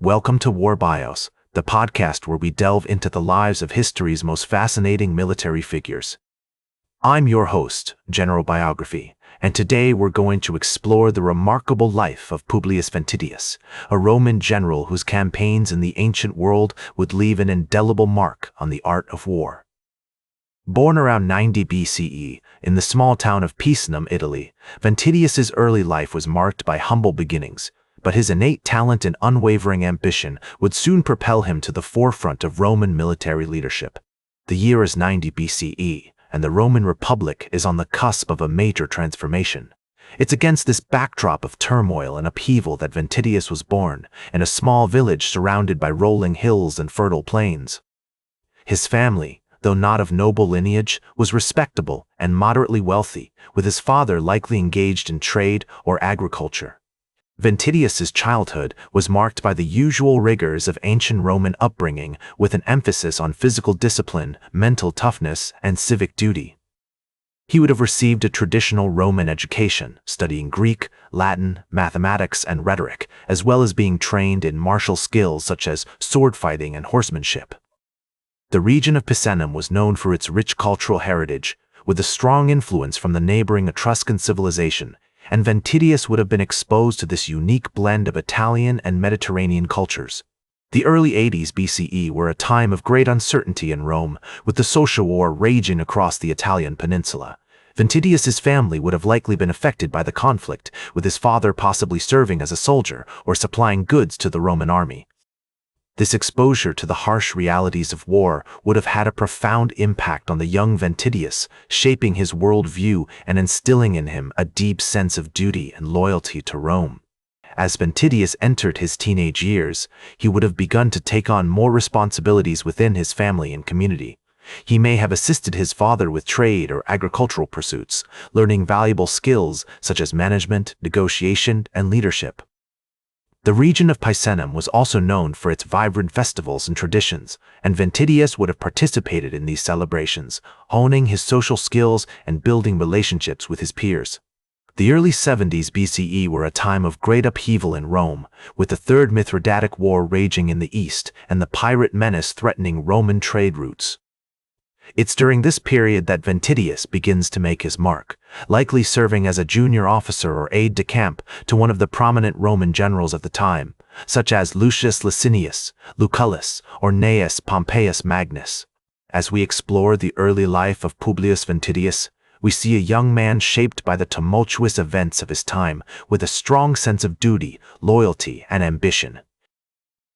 Welcome to War Bios, the podcast where we delve into the lives of history's most fascinating military figures. I'm your host, General Biography, and today we're going to explore the remarkable life of Publius Ventidius, a Roman general whose campaigns in the ancient world would leave an indelible mark on the art of war. Born around 90 BCE in the small town of Picenum, Italy, Ventidius's early life was marked by humble beginnings, but his innate talent and unwavering ambition would soon propel him to the forefront of Roman military leadership. The year is 90 BCE, and the Roman Republic is on the cusp of a major transformation. It's against this backdrop of turmoil and upheaval that Ventidius was born, in a small village surrounded by rolling hills and fertile plains. His family, though not of noble lineage, was respectable and moderately wealthy, with his father likely engaged in trade or agriculture. Ventidius's childhood was marked by the usual rigors of ancient Roman upbringing, with an emphasis on physical discipline, mental toughness, and civic duty. He would have received a traditional Roman education, studying Greek, Latin, mathematics, and rhetoric, as well as being trained in martial skills such as sword fighting and horsemanship. The region of Picenum was known for its rich cultural heritage, with a strong influence from the neighboring Etruscan civilization, and Ventidius would have been exposed to this unique blend of Italian and Mediterranean cultures. The early 80s BCE were a time of great uncertainty in Rome, with the social war raging across the Italian peninsula. Ventidius's family would have likely been affected by the conflict, with his father possibly serving as a soldier or supplying goods to the Roman army. This exposure to the harsh realities of war would have had a profound impact on the young Ventidius, shaping his worldview and instilling in him a deep sense of duty and loyalty to Rome. As Ventidius entered his teenage years, he would have begun to take on more responsibilities within his family and community. He may have assisted his father with trade or agricultural pursuits, learning valuable skills such as management, negotiation, and leadership. The region of Picenum was also known for its vibrant festivals and traditions, and Ventidius would have participated in these celebrations, honing his social skills and building relationships with his peers. The early 70s BCE were a time of great upheaval in Rome, with the Third Mithridatic War raging in the east and the pirate menace threatening Roman trade routes. It's during this period that Ventidius begins to make his mark, likely serving as a junior officer or aide-de-camp to one of the prominent Roman generals of the time, such as Lucius Licinius, Lucullus, or Gnaeus Pompeius Magnus. As we explore the early life of Publius Ventidius, we see a young man shaped by the tumultuous events of his time with a strong sense of duty, loyalty, and ambition.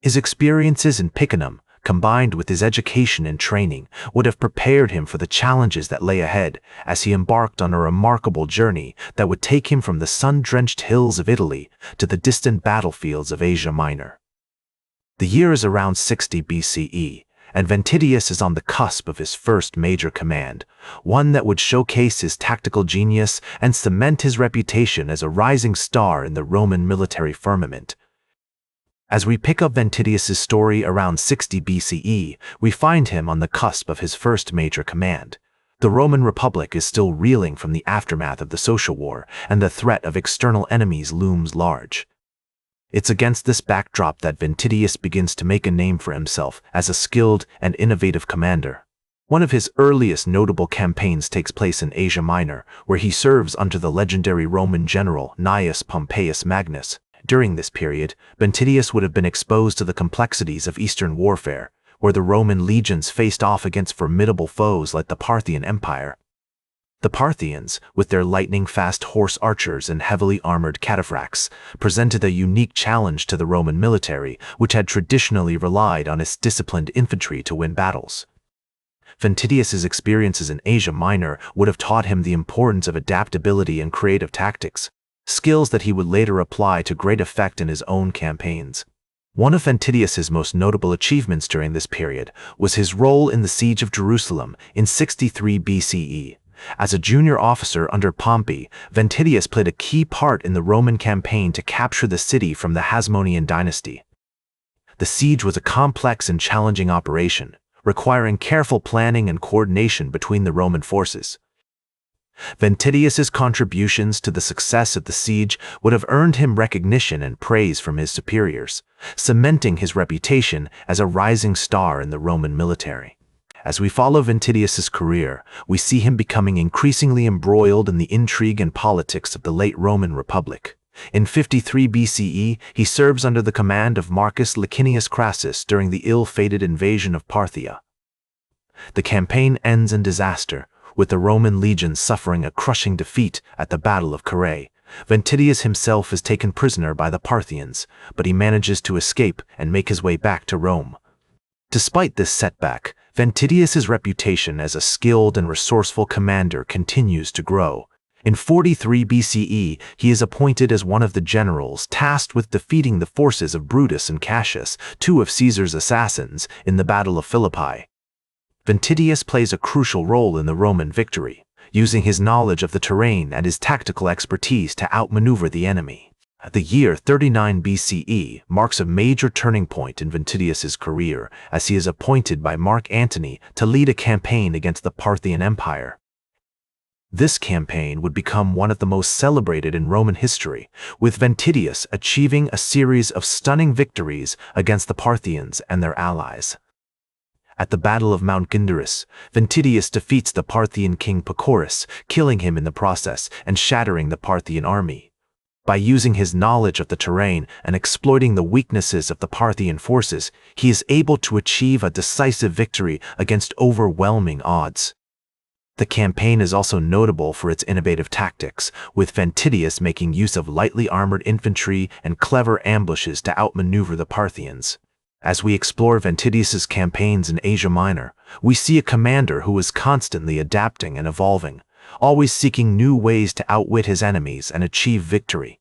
His experiences in Picenum, combined with his education and training, would have prepared him for the challenges that lay ahead as he embarked on a remarkable journey that would take him from the sun-drenched hills of Italy to the distant battlefields of Asia Minor. The year is around 60 BCE, and Ventidius is on the cusp of his first major command, one that would showcase his tactical genius and cement his reputation as a rising star in the Roman military firmament. As we pick up Ventidius's story around 60 BCE, we find him on the cusp of his first major command. The Roman Republic is still reeling from the aftermath of the social war, and the threat of external enemies looms large. It's against this backdrop that Ventidius begins to make a name for himself as a skilled and innovative commander. One of his earliest notable campaigns takes place in Asia Minor, where he serves under the legendary Roman general Gnaeus Pompeius Magnus. During this period, Ventidius would have been exposed to the complexities of Eastern warfare, where the Roman legions faced off against formidable foes like the Parthian Empire. The Parthians, with their lightning-fast horse archers and heavily armored cataphracts, presented a unique challenge to the Roman military, which had traditionally relied on its disciplined infantry to win battles. Ventidius's experiences in Asia Minor would have taught him the importance of adaptability and creative tactics, skills that he would later apply to great effect in his own campaigns. One of Ventidius's most notable achievements during this period was his role in the siege of Jerusalem in 63 BCE. As a junior officer under Pompey, Ventidius played a key part in the Roman campaign to capture the city from the Hasmonean dynasty. The siege was a complex and challenging operation, requiring careful planning and coordination between the Roman forces. Ventidius's contributions to the success of the siege would have earned him recognition and praise from his superiors, cementing his reputation as a rising star in the Roman military. As we follow Ventidius's career, we see him becoming increasingly embroiled in the intrigue and politics of the late Roman Republic. In 53 BCE, he serves under the command of Marcus Licinius Crassus during the ill-fated invasion of Parthia. The campaign ends in disaster, with the Roman legions suffering a crushing defeat at the Battle of Carrhae. Ventidius himself is taken prisoner by the Parthians, but he manages to escape and make his way back to Rome. Despite this setback, Ventidius's reputation as a skilled and resourceful commander continues to grow. In 43 BCE, he is appointed as one of the generals tasked with defeating the forces of Brutus and Cassius, two of Caesar's assassins, in the Battle of Philippi. Ventidius plays a crucial role in the Roman victory, using his knowledge of the terrain and his tactical expertise to outmaneuver the enemy. The year 39 BCE marks a major turning point in Ventidius's career, as he is appointed by Mark Antony to lead a campaign against the Parthian Empire. This campaign would become one of the most celebrated in Roman history, with Ventidius achieving a series of stunning victories against the Parthians and their allies. At the Battle of Mount Ginderus, Ventidius defeats the Parthian king Pacorus, killing him in the process and shattering the Parthian army. By using his knowledge of the terrain and exploiting the weaknesses of the Parthian forces, he is able to achieve a decisive victory against overwhelming odds. The campaign is also notable for its innovative tactics, with Ventidius making use of lightly armored infantry and clever ambushes to outmaneuver the Parthians. As we explore Ventidius's campaigns in Asia Minor, we see a commander who is constantly adapting and evolving, always seeking new ways to outwit his enemies and achieve victory.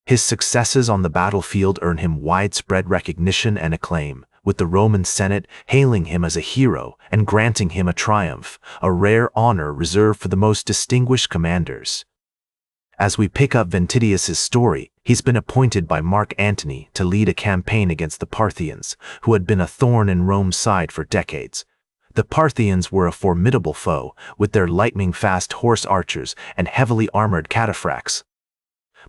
His successes on the battlefield earn him widespread recognition and acclaim, with the Roman Senate hailing him as a hero and granting him a triumph, a rare honor reserved for the most distinguished commanders. As we pick up Ventidius's story, he's been appointed by Mark Antony to lead a campaign against the Parthians, who had been a thorn in Rome's side for decades. The Parthians were a formidable foe, with their lightning-fast horse archers and heavily armored cataphracts.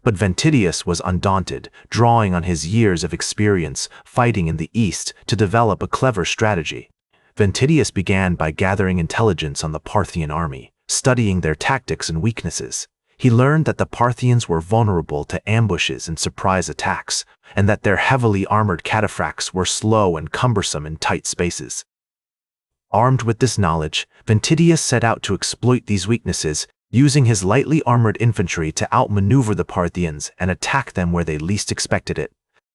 But Ventidius was undaunted, drawing on his years of experience fighting in the East to develop a clever strategy. Ventidius began by gathering intelligence on the Parthian army, studying their tactics and weaknesses. He learned that the Parthians were vulnerable to ambushes and surprise attacks, and that their heavily armored cataphracts were slow and cumbersome in tight spaces. Armed with this knowledge, Ventidius set out to exploit these weaknesses, using his lightly armored infantry to outmaneuver the Parthians and attack them where they least expected it.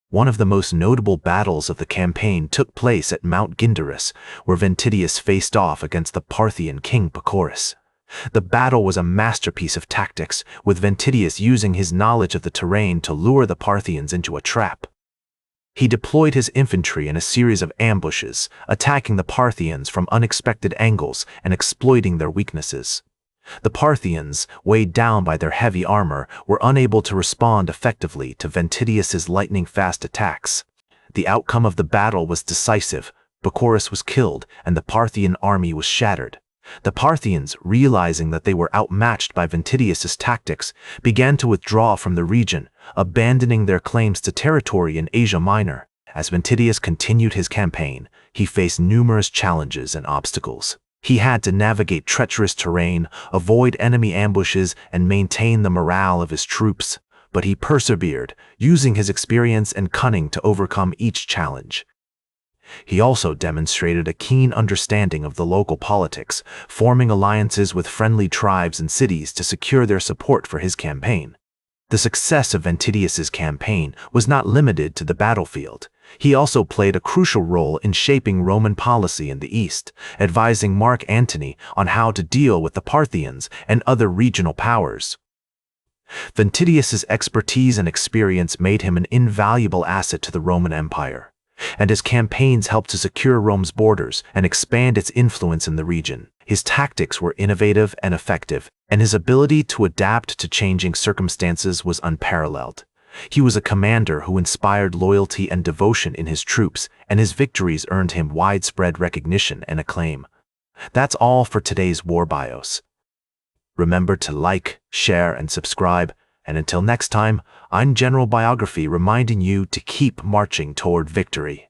One of the most notable battles of the campaign took place at Mount Ginderus, where Ventidius faced off against the Parthian king Pacorus. The battle was a masterpiece of tactics, with Ventidius using his knowledge of the terrain to lure the Parthians into a trap. He deployed his infantry in a series of ambushes, attacking the Parthians from unexpected angles and exploiting their weaknesses. The Parthians, weighed down by their heavy armor, were unable to respond effectively to Ventidius's lightning-fast attacks. The outcome of the battle was decisive. Pacorus was killed, and the Parthian army was shattered. The Parthians, realizing that they were outmatched by Ventidius's tactics, began to withdraw from the region, abandoning their claims to territory in Asia Minor. As Ventidius continued his campaign, he faced numerous challenges and obstacles. He had to navigate treacherous terrain, avoid enemy ambushes, and maintain the morale of his troops. But he persevered, using his experience and cunning to overcome each challenge. He also demonstrated a keen understanding of the local politics, forming alliances with friendly tribes and cities to secure their support for his campaign. The success of Ventidius's campaign was not limited to the battlefield. He also played a crucial role in shaping Roman policy in the East, advising Mark Antony on how to deal with the Parthians and other regional powers. Ventidius's expertise and experience made him an invaluable asset to the Roman Empire, and his campaigns helped to secure Rome's borders and expand its influence in the region. His tactics were innovative and effective, and his ability to adapt to changing circumstances was unparalleled. He was a commander who inspired loyalty and devotion in his troops, and his victories earned him widespread recognition and acclaim. That's all for today's War Bios. Remember to like, share, and subscribe. And until next time, I'm General Biography reminding you to keep marching toward victory.